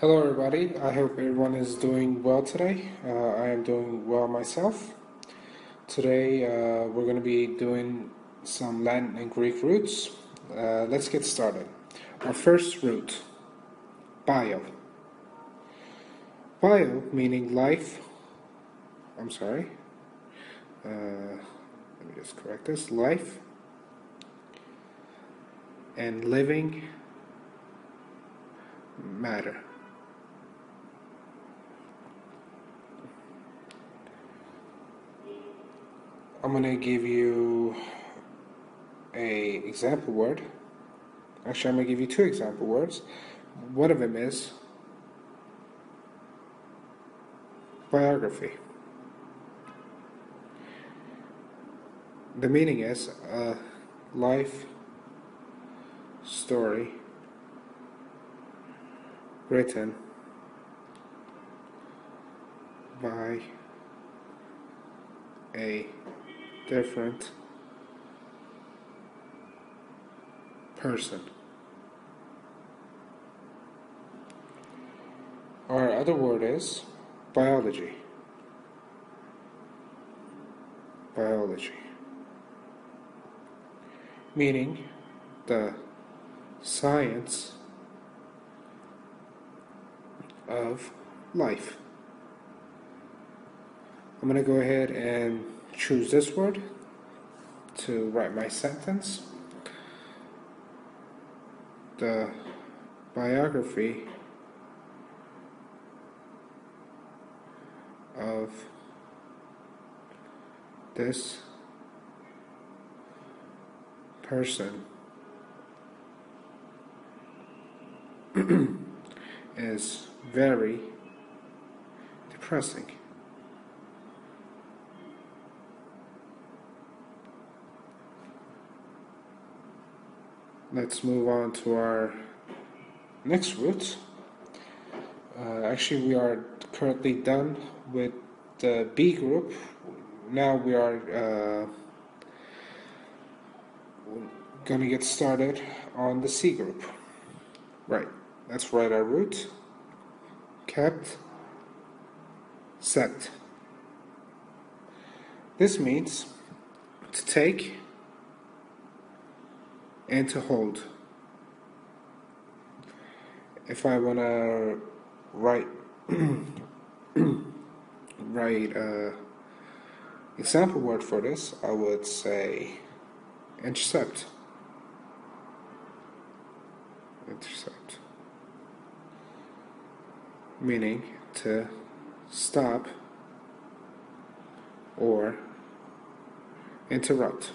Hello, everybody. I hope everyone is doing well today. I am doing well myself. Today, we're going to be doing some Latin and Greek roots. Let's get started. Our first root, bio. Bio meaning life. I'm sorry. Let me just correct this. Life and living matter. I'm going to give you a example word. Actually, I'm going to give you two example words. One of them is biography. The meaning is a life story written by a different person. Our other word is biology. Biology. Meaning the science of life. I'm going to go ahead and choose this word to write my sentence. The biography of this person is very depressing. Let's move on to our next root. Actually, we are currently done with the B group. Now we are going to get started on the C group. Right, let's write our root. Kept, set. This means to take and to hold. If I want to write example word for this, I would say intercept. Intercept. Meaning to stop or interrupt.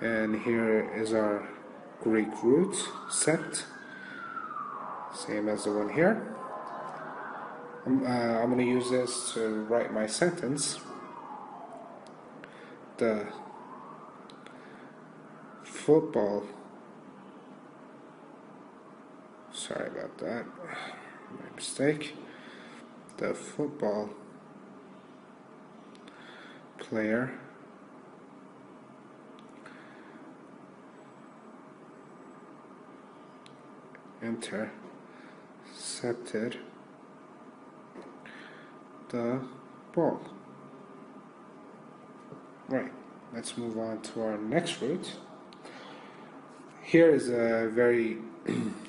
And here is our Greek root, set, same as the one here. I'm going to use this to write my sentence. The football, sorry about that, my mistake. The football player intercepted the ball. Right, let's move on to our next root. Here is a very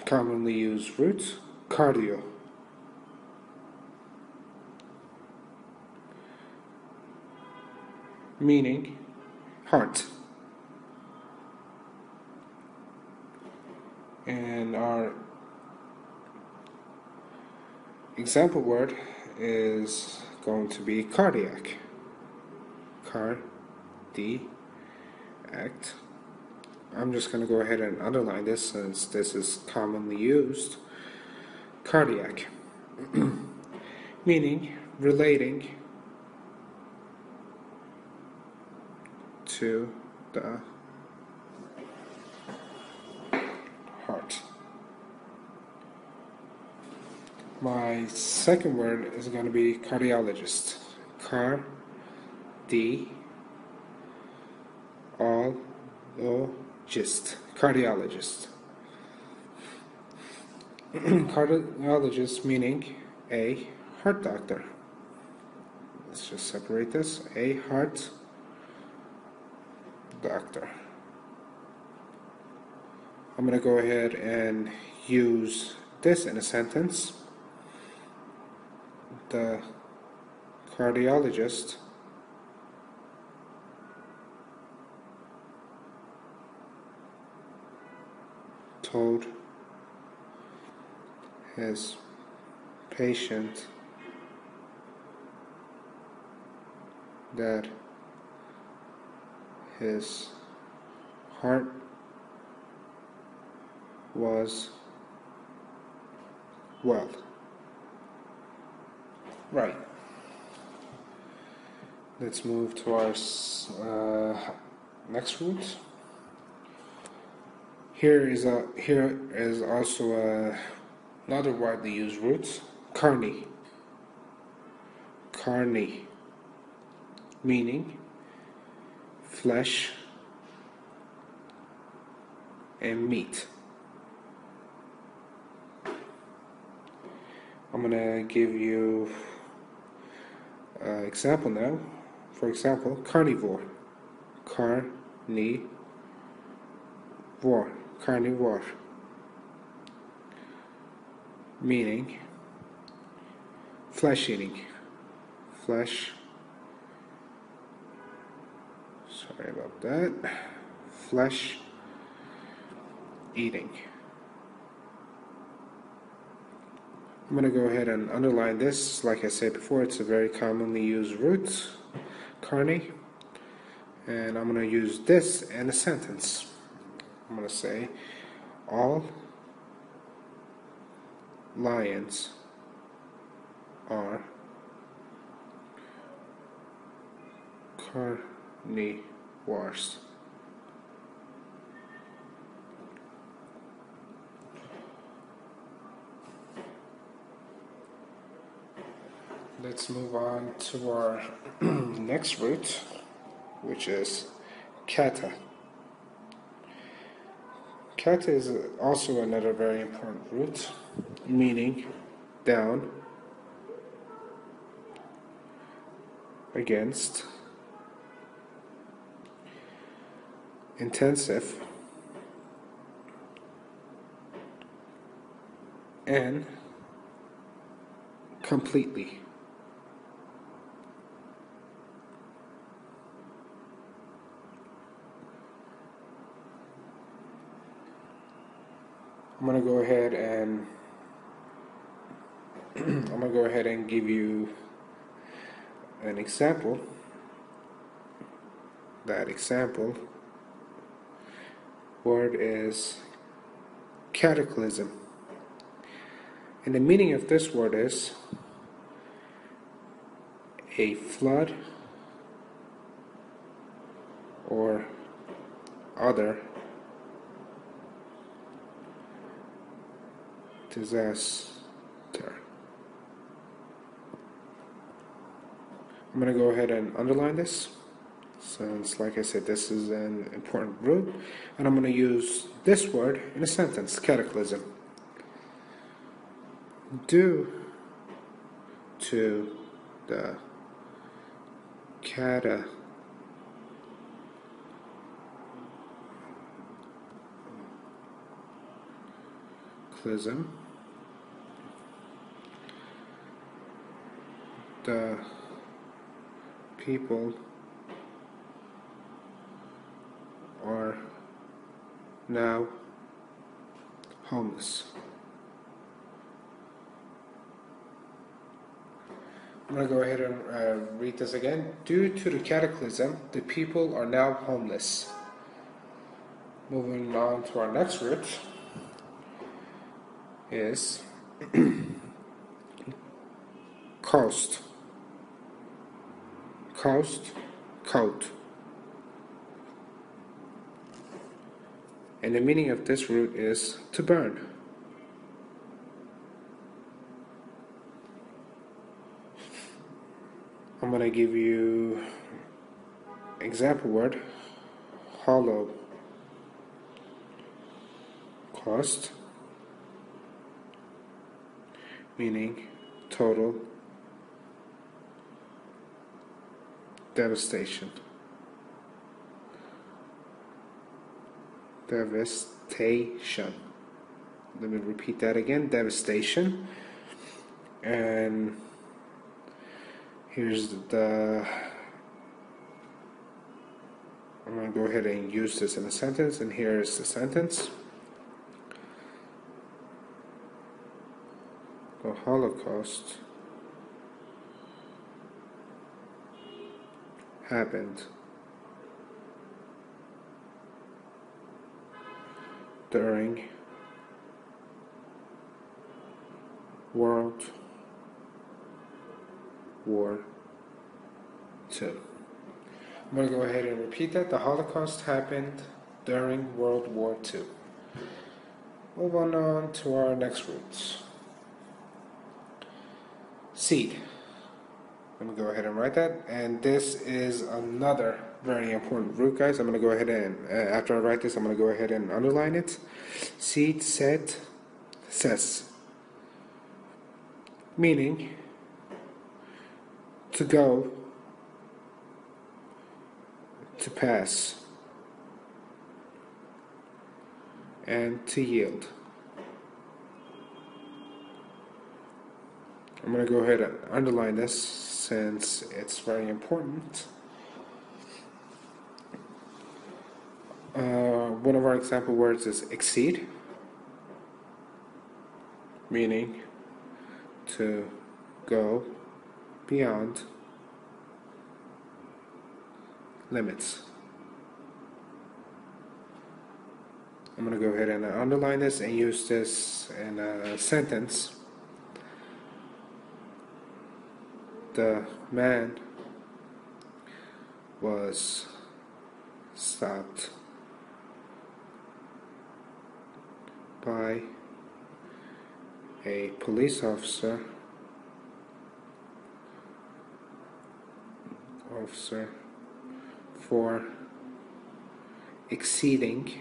commonly used root, cardio. Meaning heart. And our example word is going to be cardiac. Cardiac. I'm just going to go ahead and underline this since this is commonly used. Cardiac. Meaning relating to the heart. My second word is going to be cardiologist. Cardiologist. Cardiologist meaning a heart doctor. Let's just separate this. A heart doctor. I'm going to go ahead and use this in a sentence. The cardiologist told his patient that his heart was well. Right. Let's move to our next root. Here is also another widely used root, carne. Carne, meaning flesh and meat. I'm going to give you an example now. For example, carnivore. Carnivore. Carnivore. Meaning flesh eating. Flesh. Sorry about that. Flesh eating. I'm going to go ahead and underline this. Like I said before, it's a very commonly used root, carne. And I'm going to use this in a sentence. I'm going to say, all lions are carnivores. Let's move on to our next root, which is kata. Kata is also another very important root, meaning down, against, intensive, and completely. I'm going to go ahead and give you an example. That example word is cataclysm. And the meaning of this word is a flood or other disaster. I'm going to go ahead and underline this, since, like I said, this is an important root, and I'm going to use this word in a sentence, cataclysm. Due to the cataclysm, the people are now homeless. I'm going to go ahead and read this again. Due to the cataclysm, the people are now homeless. Moving on to our next root is coast. Coast, coat. And the meaning of this root is to burn. I'm going to give you example word, Holocaust, meaning total devastation. Devastation. Let me repeat that again. Devastation. And here's the... I'm going to go ahead and use this in a sentence, and here's the sentence. The Holocaust happened during World War II. I'm going to go ahead and repeat that. The Holocaust happened during World War II. Moving on to our next roots. Seed. I'm going to go ahead and write that. And this is another very important root, guys. I'm going to go ahead and, after I write this, I'm going to go ahead and underline it. Seed, set, ses. Meaning, to go, to pass, and to yield. I'm going to go ahead and underline this since it's very important. One of our example words is exceed, meaning to go beyond limits. I'm going to go ahead and underline this and use this in a sentence. The man was stopped by a police officer for exceeding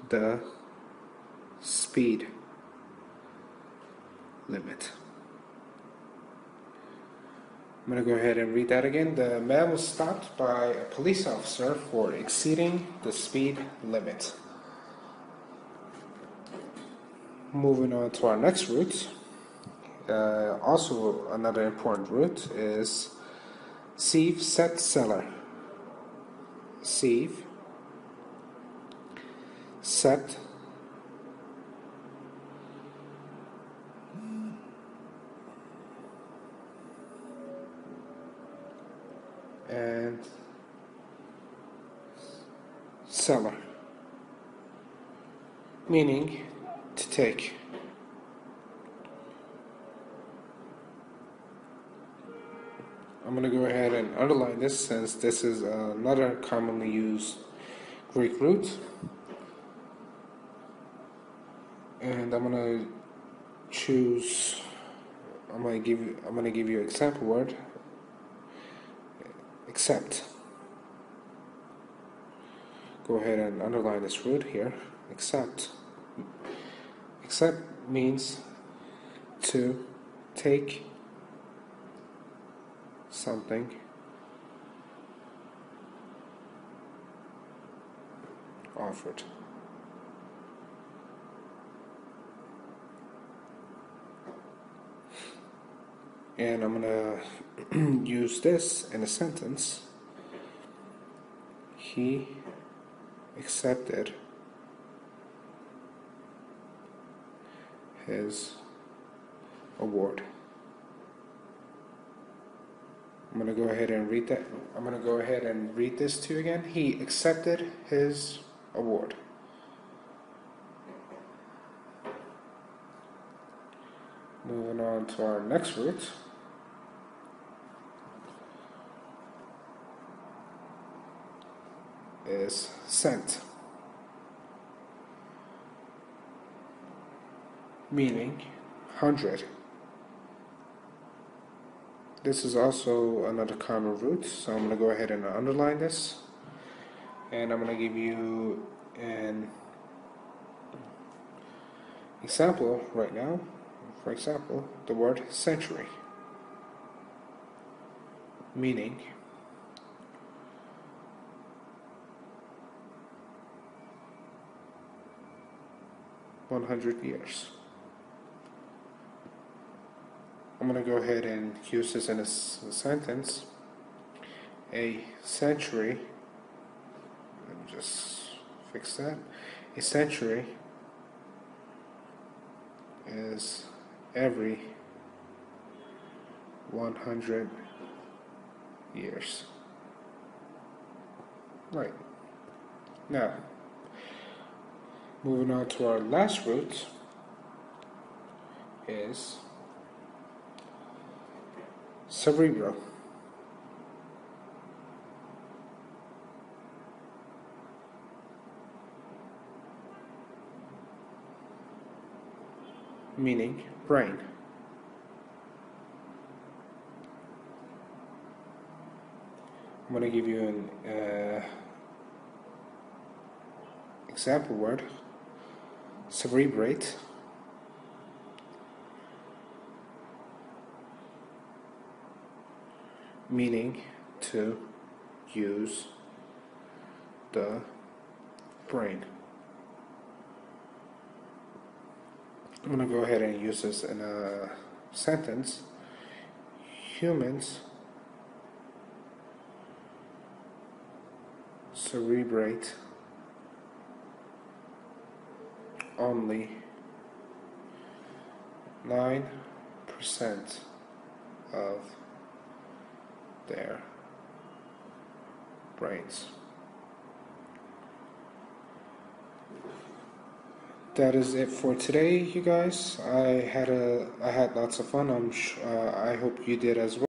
the speed limit. I'm going to go ahead and read that again. The man was stopped by a police officer for exceeding the speed limit. Moving on to our next root. Also another important root is sieve, set, seller. Sieve, set, and seller, meaning to take. I'm going to go ahead and underline this since this is another commonly used Greek root. And I'm going to choose, I'm going to give you an example word. Accept. Go ahead and underline this root here. Accept. Accept means to take something offered. And I'm going to use this in a sentence. He accepted his award. I'm going to go ahead and read that. I'm going to go ahead and read this to you again. He accepted his award. Moving on to our next root. Is cent, meaning 100. This is also another common root, so I'm going to go ahead and underline this, and I'm going to give you an example right now, for example, the word century, meaning 100 years. I'm going to go ahead and use this in a sentence. A century, let me just fix that. A century is every 100 years. Right. Now, moving on to our last root is cerebral. Meaning brain. I'm going to give you an example word, cerebrate, meaning to use the brain. I'm going to go ahead and use this in a sentence. Humans cerebrate only 9% of their brains. That is it for today, you guys. I had lots of fun. I hope you did as well.